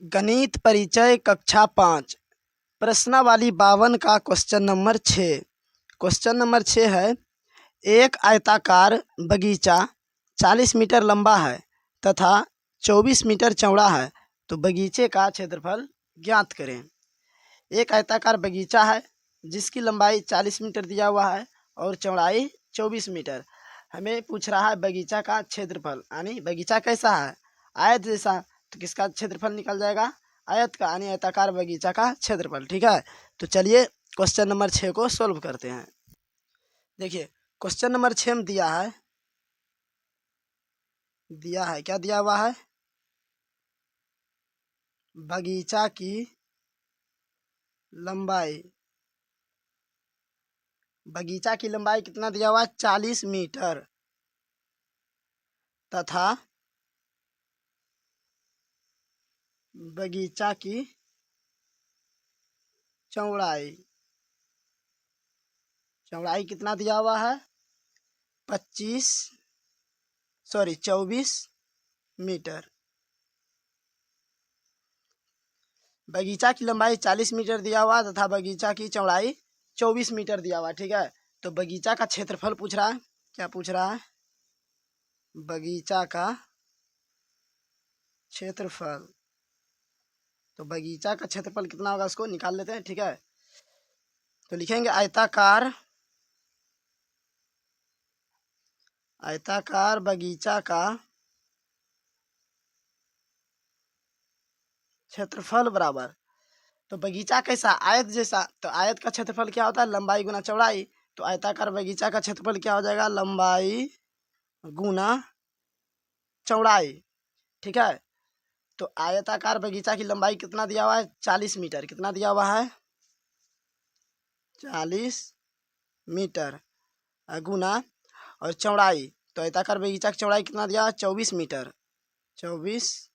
गणित परिचय कक्षा 5 प्रश्नावली 52 का क्वेश्चन नंबर 6। क्वेश्चन नंबर 6 है, एक आयताकार बगीचा 40 मीटर लंबा है तथा 24 मीटर चौड़ा है, तो बगीचे का क्षेत्रफल ज्ञात करें। एक आयताकार बगीचा है जिसकी लंबाई 40 मीटर दिया हुआ है और चौड़ाई 24 मीटर। हमें पूछ रहा है बगीचा का क्षेत्रफल, यानी बगीचा कैसा है, आयत जैसा, तो किसका क्षेत्रफल निकल जाएगा, आयत का, यानी आयताकार बगीचा का क्षेत्रफल। ठीक है, तो चलिए क्वेश्चन नंबर 6 को सोल्व करते हैं। देखिए क्वेश्चन नंबर 6 में दिया है क्या दिया हुआ है, बगीचा की लंबाई, बगीचा की लंबाई कितना दिया हुआ है, 40 मीटर तथा बगीचा की चौड़ाई, चौड़ाई कितना दिया हुआ है, 24 मीटर। बगीचा की लंबाई 40 मीटर दिया हुआ तथा बगीचा की चौड़ाई 24 मीटर दिया हुआ। ठीक है, तो बगीचा का क्षेत्रफल पूछ रहा है। क्या पूछ रहा है, बगीचा का क्षेत्रफल। तो बगीचा का क्षेत्रफल कितना होगा उसको निकाल लेते हैं। ठीक है, तो लिखेंगे आयताकार बगीचा का क्षेत्रफल बराबर, तो बगीचा कैसा, आयत जैसा, तो आयत का क्षेत्रफल क्या होता है, लंबाई गुना चौड़ाई। तो आयताकार बगीचा का क्षेत्रफल क्या हो जाएगा, लंबाई गुना चौड़ाई। ठीक है, तो आयताकार बगीचा की लंबाई कितना दिया हुआ है, 40 मीटर। कितना दिया हुआ है, 40 मीटर गुना और चौड़ाई, तो आयताकार बगीचा की चौड़ाई कितना दिया है, 24 मीटर, 24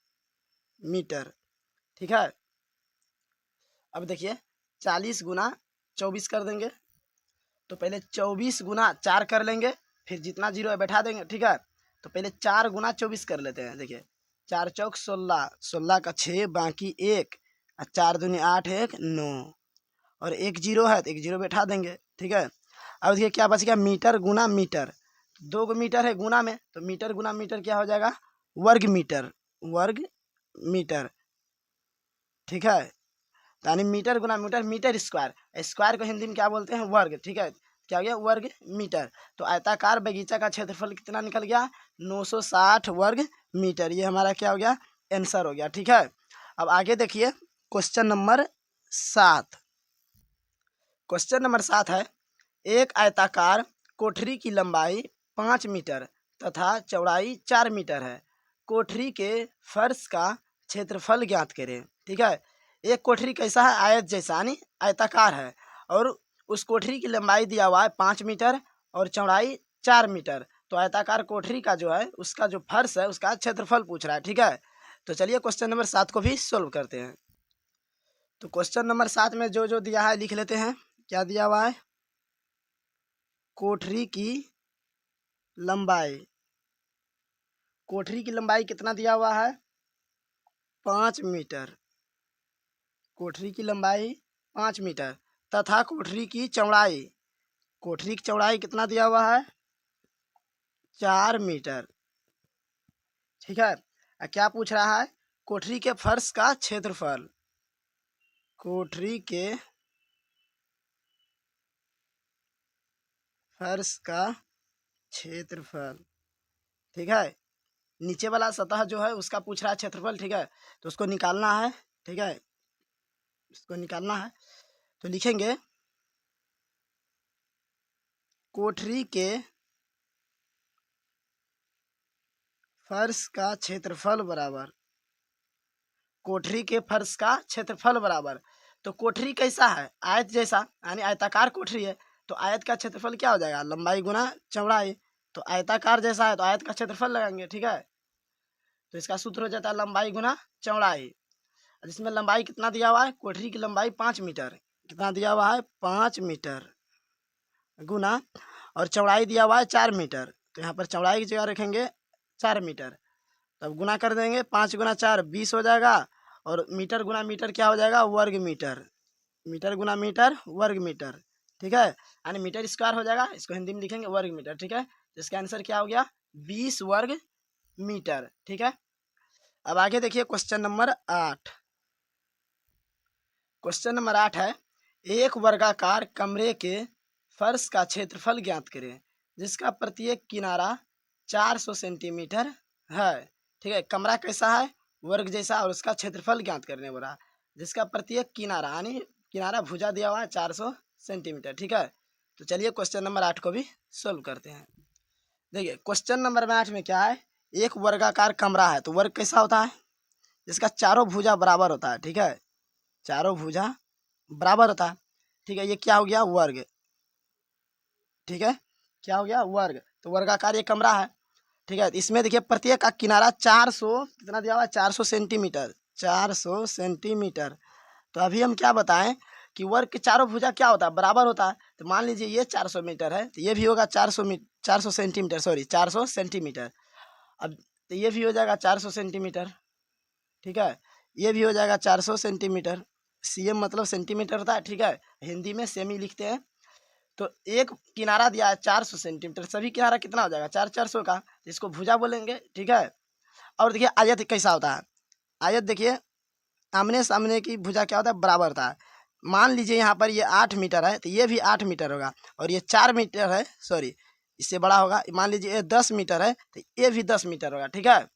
मीटर। ठीक है, अब देखिए 40 गुना 24 कर देंगे, तो पहले 24 गुना 4 कर लेंगे, फिर जितना जीरो है बैठा देंगे। ठीक है, तो पहले 4 गुना 24 कर लेते हैं। देखिए 4 चौक 16, 16 का 6 बाकी 1, 4 दूनी 8 1 9, और एक जीरो है तो एक जीरो बैठा देंगे। ठीक है, अब देखिए क्या बच गया, मीटर गुना मीटर, 2 मीटर है गुना में, तो मीटर गुना मीटर क्या हो जाएगा, वर्ग मीटर, वर्ग मीटर। ठीक है, यानी मीटर गुना मीटर, मीटर स्क्वायर, स्क्वायर को हिंदी में क्या बोलते हैं, वर्ग। ठीक है, क्या हो गया, वर्ग मीटर। तो आयताकार बगीचा का क्षेत्रफल कितना निकल गया, 960 वर्ग मीटर। ये हमारा क्या हो गया, आंसर हो गया। ठीक है, अब आगे देखिए क्वेश्चन नंबर 7। क्वेश्चन नंबर 7 है, एक आयताकार कोठरी की लंबाई 5 मीटर तथा चौड़ाई 4 मीटर है, कोठरी के फर्श का क्षेत्रफल ज्ञात करें। ठीक है, एक कोठरी कैसा है, आयत जैसा, यानी आयताकार है, और उस कोठरी की लंबाई दिया हुआ है 5 मीटर और चौड़ाई 4 मीटर। तो आयताकार कोठरी का जो है उसका जो फर्श है उसका क्षेत्रफल पूछ रहा है। ठीक है, तो चलिए क्वेश्चन नंबर 7 को भी सोल्व करते हैं। तो क्वेश्चन नंबर 7 में जो जो दिया है लिख लेते हैं। क्या दिया हुआ है, कोठरी की लंबाई, कोठरी की लंबाई कितना दिया हुआ है, 5 मीटर, कोठरी की लंबाई 5 मीटर तथा कोठरी की चौड़ाई, कोठरी की चौड़ाई कितना दिया हुआ है, 4 मीटर। ठीक है, क्या पूछ रहा है, कोठरी के फर्श का क्षेत्रफल, कोठरी के फर्श का क्षेत्रफल। ठीक है, नीचे वाला सतह जो है उसका पूछ रहा है क्षेत्रफल। ठीक है, तो उसको निकालना है। ठीक है, इसको निकालना है, तो लिखेंगे कोठरी के फर्श का क्षेत्रफल बराबर, कोठरी के फर्श का क्षेत्रफल बराबर, तो कोठरी कैसा है, आयत जैसा, यानी आयताकार कोठरी है, तो आयत का क्षेत्रफल क्या हो जाएगा, लंबाई गुना चौड़ाई। तो आयताकार जैसा है तो आयत का क्षेत्रफल लगाएंगे। ठीक है, तो इसका सूत्र हो जाता है लंबाई गुना चौड़ाई, जिसमें लंबाई कितना दिया हुआ है, कोठरी की लंबाई 5 मीटर, कितना दिया हुआ है, 5 मीटर गुना, और चौड़ाई दिया हुआ है 4 मीटर, तो यहाँ पर चौड़ाई की जगह रखेंगे 4 मीटर, तब गुना कर देंगे, 5 गुना 4 20 हो जाएगा, और मीटर गुना मीटर क्या हो जाएगा, वर्ग मीटर। मीटर गुना मीटर वर्ग मीटर, ठीक है, यानी मीटर स्क्वायर हो जाएगा, इसको हिंदी में लिखेंगे वर्ग मीटर, ठीक है। तो इसका आंसर क्या हो गया, 20 वर्ग मीटर, ठीक है। अब आगे देखिए क्वेश्चन नंबर 8। क्वेश्चन नंबर 8 है, एक वर्गाकार कमरे के फर्श का क्षेत्रफल ज्ञात करें जिसका प्रत्येक किनारा 400 सेंटीमीटर है, ठीक है। कमरा कैसा है, वर्ग जैसा, और उसका क्षेत्रफल ज्ञात करने बोला, जिसका प्रत्येक किनारा यानी किनारा भुजा दिया हुआ है 400 सेंटीमीटर, ठीक है। तो चलिए क्वेश्चन नंबर 8 को भी सोल्व करते हैं। देखिए क्वेश्चन नंबर 8 में क्या है, एक वर्गाकार कमरा है, तो वर्ग कैसा होता है, जिसका चारों भुजा बराबर होता है, ठीक है, चारों भुजा बराबर होता है, ठीक है। ये क्या हो गया, वर्ग, ठीक है, क्या हो गया, वर्ग। तो वर्गाकार ये कमरा है, ठीक है। इसमें देखिए प्रत्येक का किनारा 400 कितना दिया हुआ है, 400 सेंटीमीटर, 400 सेंटीमीटर। तो अभी हम क्या बताएं कि वर्ग के चारों भुजा क्या होता है, बराबर होता है। तो मान लीजिए ये 400 मीटर है, तो ये भी होगा 400 सेंटीमीटर, सॉरी 400 सेंटीमीटर। अब तो ये भी हो जाएगा 400 सेंटीमीटर, ठीक है, ये भी हो जाएगा 400 सेंटीमीटर। सीएम मतलब सेंटीमीटर होता है, ठीक है, हिंदी में सेमी लिखते हैं। तो एक किनारा दिया है 400 सेंटीमीटर, सभी किनारा कितना हो जाएगा, 400 का, इसको भुजा बोलेंगे, ठीक है। और देखिए आयत कैसा होता है, आयत देखिए आमने सामने की भुजा क्या होता है, बराबर होता है। मान लीजिए यहाँ पर ये 8 मीटर है, तो ये भी 8 मीटर होगा, और ये 4 मीटर है, सॉरी इससे बड़ा होगा। मान लीजिए ये 10 मीटर है, तो ये भी 10 मीटर होगा, ठीक है,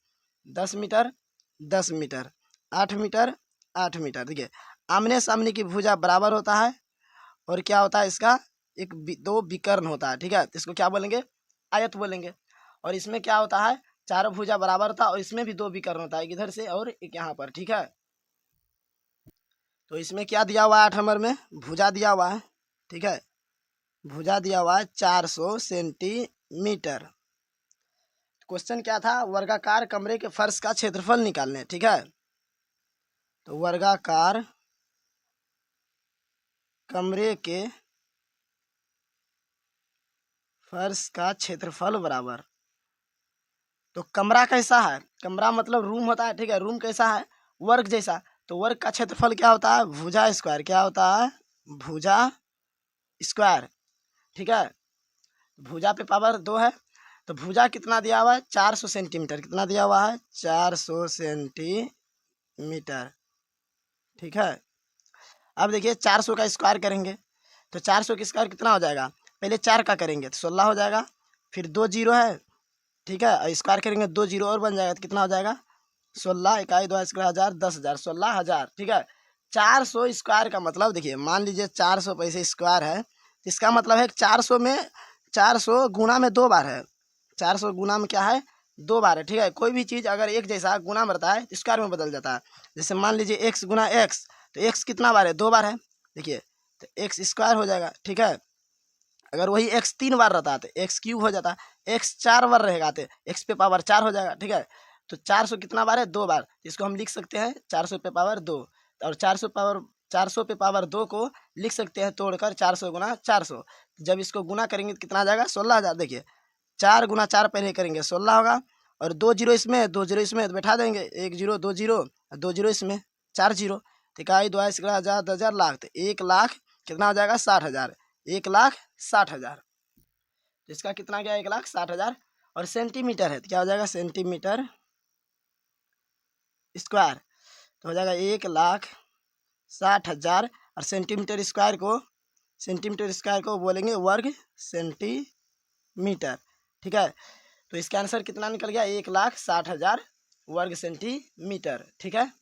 10 मीटर 10 मीटर, 8 मीटर 8 मीटर, देखिए आमने सामने की भुजा बराबर होता है। और क्या होता है, इसका दो विकर्ण होता है, ठीक है, तो इसको क्या बोलेंगे, आयत बोलेंगे। और इसमें क्या होता है, चारों भुजा बराबर होता है, और इसमें भी दो विकर्ण होता है, एक इधर से और एक यहाँ पर, ठीक है। तो इसमें क्या दिया हुआ है, 8 नंबर में भुजा दिया हुआ है, ठीक है, भुजा दिया हुआ है 400 सेंटीमीटर। क्वेश्चन क्या था, वर्गाकार कमरे के फर्श का क्षेत्रफल निकालने, ठीक है। तो वर्गाकार कमरे के फर्श का क्षेत्रफल बराबर, तो कमरा कैसा है, कमरा मतलब रूम होता है, ठीक है, रूम कैसा है, वर्ग जैसा। तो वर्ग का क्षेत्रफल क्या होता है, भुजा स्क्वायर, क्या होता है, भुजा स्क्वायर, ठीक है। भुजा पे पावर 2 है, तो भुजा कितना दिया हुआ है, 400 सेंटीमीटर, कितना दिया हुआ है, 400 सेंटीमीटर, ठीक है। अब देखिए 400 का स्क्वायर करेंगे, तो 400 का स्क्वायर कितना हो जाएगा, पहले 4 का करेंगे तो 16 हो जाएगा, फिर 2 जीरो है, ठीक है, और स्क्वायर करेंगे 2 जीरो और बन जाएगा, तो कितना हो जाएगा, 16 इकाई 2 स्क्वायर 1000 10,000 16,000, ठीक है। 400 स्क्वायर का मतलब देखिए, मान लीजिए 400 पैसे स्क्वायर है, तो इसका मतलब है 400 में 400 गुना में 2 बार है, 400 गुना में क्या है, 2 बार है, ठीक है। कोई भी चीज़ अगर एक जैसा गुना में रहता है तो स्क्वायर में बदल जाता है। जैसे मान लीजिए एक्स गुना एक्स, तो एक्स कितना बार है, 2 बार है, देखिए, तो एक्स स्क्वायर हो जाएगा, ठीक है। अगर वही एक्स 3 बार रहता है तो एक्स क्यूब हो जाता, एक्स 4 बार रहेगा तो एक्स पे पावर 4 हो जाएगा, ठीक है। तो 400 कितना बार है, 2 बार, इसको हम लिख सकते हैं 400 पे पावर 2, और 400 पे पावर 2 को लिख सकते हैं तोड़कर 400 गुना 400। जब इसको गुना करेंगे तो कितना आ जाएगा, 16,000। देखिए 4 गुना 4 पहले करेंगे 16 होगा, और 2 जीरो इसमें 2 जीरो इसमें तो बैठा देंगे, 1 जीरो 2 जीरो 2 जीरो इसमें 4 जीरो, तो इकाई 2 10,000 10,000 लाख, तो 1 लाख कितना हो जाएगा, 60,000, 1,60,000। तो इसका कितना गया, 1,60,000। और सेंटीमीटर है तो क्या हो जाएगा, सेंटीमीटर स्क्वायर, तो हो जाएगा 1,60,000। और सेंटीमीटर स्क्वायर को बोलेंगे वर्ग सेंटीमीटर, ठीक है। तो इसका आंसर कितना निकल गया, 1,60,000 वर्ग सेंटीमीटर, ठीक है।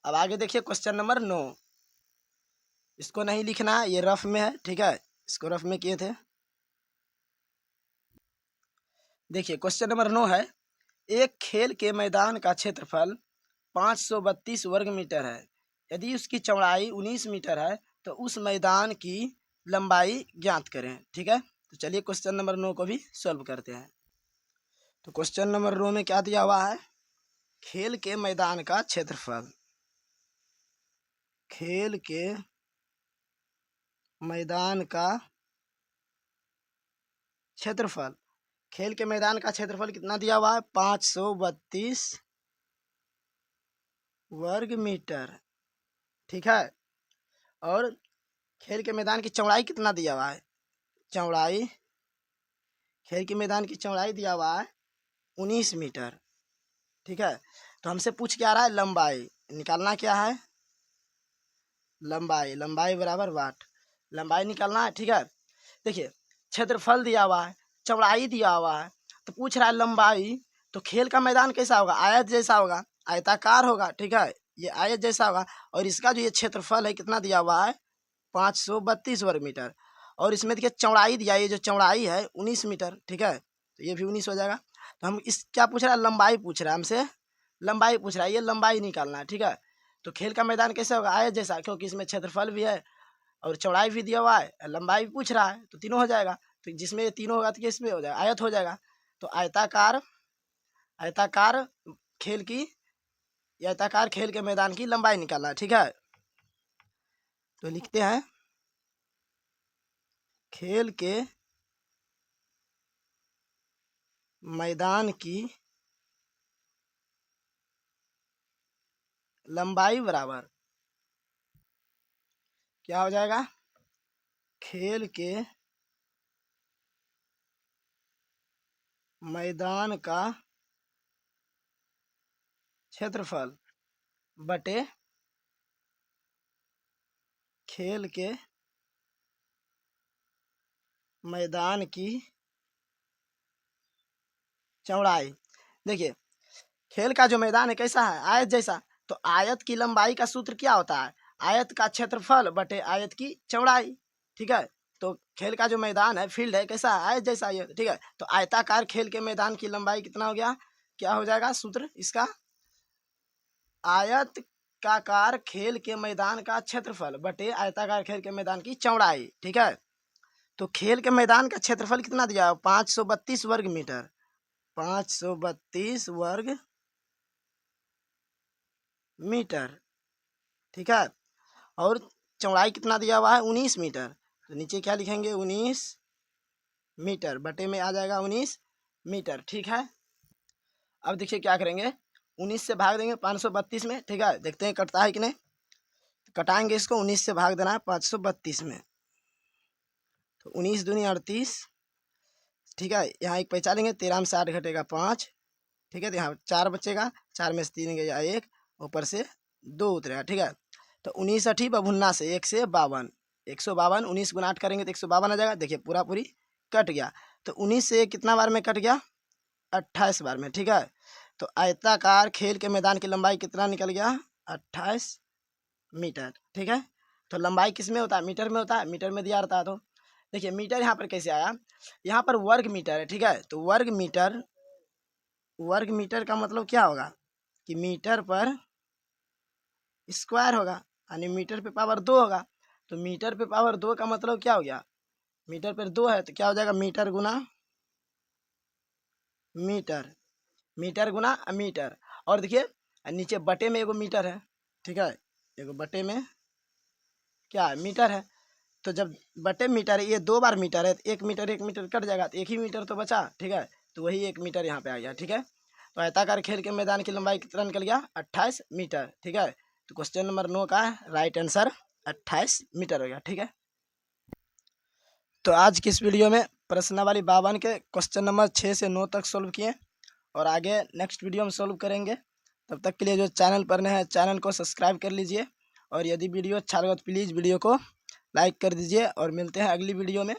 अब आगे देखिए क्वेश्चन नंबर 9, इसको नहीं लिखना, ये रफ में है, ठीक है, इसको रफ में किए थे। देखिए क्वेश्चन नंबर 9 है, एक खेल के मैदान का क्षेत्रफल 532 वर्ग मीटर है, यदि उसकी चौड़ाई 19 मीटर है तो उस मैदान की लंबाई ज्ञात करें, ठीक है। तो चलिए क्वेश्चन नंबर 9 को भी सॉल्व करते हैं। तो क्वेश्चन नंबर 9 में क्या दिया हुआ है, खेल के मैदान का क्षेत्रफल, खेल के मैदान का क्षेत्रफल, खेल के मैदान का क्षेत्रफल कितना दिया हुआ है, 532 वर्ग मीटर। ठीक है। और खेल के मैदान की चौड़ाई कितना दिया हुआ है? चौड़ाई, खेल के मैदान की चौड़ाई दिया हुआ है 19 मीटर। ठीक है। तो हमसे पूछ क्या रहा है? लंबाई निकालना क्या है? लंबाई, लंबाई बराबर वाट, लंबाई निकालना है। ठीक है। देखिए क्षेत्रफल दिया हुआ है, चौड़ाई दिया हुआ है, तो पूछ रहा है लंबाई। तो खेल का मैदान कैसा होगा? आयत जैसा होगा, आयताकार होगा। ठीक है, ये आयत जैसा होगा। और इसका जो ये क्षेत्रफल है कितना दिया हुआ है? 532 वर्ग मीटर। और इसमें देखिए चौड़ाई दिया है, ये जो चौड़ाई है 19 मीटर। ठीक है, तो ये भी 19 हो जाएगा। तो हम इस क्या पूछ रहा है? लंबाई पूछ रहा है हमसे, लंबाई पूछ रहा है, ये लंबाई निकालना है। ठीक है। तो खेल का मैदान कैसे होगा? आयत जैसा, क्योंकि इसमें क्षेत्रफल भी है और चौड़ाई भी दिया हुआ है, लंबाई भी पूछ रहा है, तो तीनों हो जाएगा। तो जिसमें ये तीनों होगा तो किसमें हो जाएगा? आयत हो जाएगा। तो आयताकार, आयताकार खेल की, आयताकार खेल के मैदान की लंबाई निकालना है। ठीक है, तो लिखते हैं खेल के मैदान की लंबाई बराबर क्या हो जाएगा? खेल के मैदान का क्षेत्रफल बटे खेल के मैदान की चौड़ाई। देखिए खेल का जो मैदान है कैसा है? आयत जैसा। तो आयत की लंबाई का सूत्र क्या होता है? आयत का क्षेत्रफल बटे आयत की चौड़ाई। ठीक है। तो खेल का जो मैदान है, फील्ड है, कैसा है? आयत जैसा है। ठीक है। तो आयताकार खेल के मैदान की लंबाई कितना हो गया? क्या हो जाएगा सूत्र इसका? आयत का आकार खेल के मैदान का क्षेत्रफल बटे आयताकार खेल के मैदान की चौड़ाई। ठीक है। तो खेल के मैदान का क्षेत्रफल कितना दिया है? 532 वर्ग मीटर, 532 वर्ग मीटर। ठीक है। और चौड़ाई कितना दिया हुआ है? 19 मीटर। तो नीचे क्या लिखेंगे? 19 मीटर बटे में आ जाएगा 19 मीटर। ठीक है। अब देखिए क्या करेंगे, 19 से भाग देंगे 532 में। ठीक है, देखते हैं कटता है कि नहीं। कटाएंगे इसको, 19 से भाग देना है 532 में। तो 19 दूनी 38। ठीक है, यहाँ एक पैसा लेंगे, 13 में से 8 घटेगा 5। ठीक है, तो यहाँ 4 बचेगा, 4 में से 3 गया 1, ऊपर से 2 उतरेगा। ठीक है। तो 19 अठी बभुन्ना से 1 से 52, 152, 19 गुना 8 करेंगे तो 152 आ जाएगा। देखिए पूरा पूरी कट गया। तो 19 से कितना बार में कट गया? 28 बार में। ठीक है। तो आयताकार खेल के मैदान की लंबाई कितना निकल गया? 28 मीटर। ठीक है। तो लंबाई किस में होता है? मीटर में होता है, मीटर में दिया रहता है। तो देखिए मीटर यहाँ पर कैसे आया? यहाँ पर वर्ग मीटर है। ठीक है। तो वर्ग मीटर, वर्ग मीटर का मतलब क्या होगा? कि मीटर पर स्क्वायर होगा, यानी मीटर पे पावर 2 होगा। तो मीटर पे पावर 2 का मतलब क्या हो गया? मीटर पर 2 है तो क्या हो जाएगा? मीटर गुना मीटर, मीटर गुना मीटर। और देखिए नीचे बटे में एगो मीटर है। ठीक है, एगो बटे में क्या है? मीटर है। तो जब बटे मीटर है, ये 2 बार मीटर है, तो 1 मीटर कट जाएगा, तो 1 ही मीटर तो बचा। ठीक है, तो वही 1 मीटर यहाँ पे आ गया। ठीक है। तो आयताकार खेल के मैदान की लंबाई कितना निकल गया? 28 मीटर। ठीक है। तो क्वेश्चन नंबर 9 का राइट आंसर 28 मीटर हो गया। ठीक है। तो आज की इस वीडियो में प्रश्नावली 52 के क्वेश्चन नंबर 6 से 9 तक सोल्व किए, और आगे नेक्स्ट वीडियो में सोल्व करेंगे। तब तक के लिए जो चैनल पर नए हैं, चैनल को सब्सक्राइब कर लीजिए, और यदि वीडियो अच्छा लगा तो प्लीज़ वीडियो को लाइक कर दीजिए, और मिलते हैं अगली वीडियो में।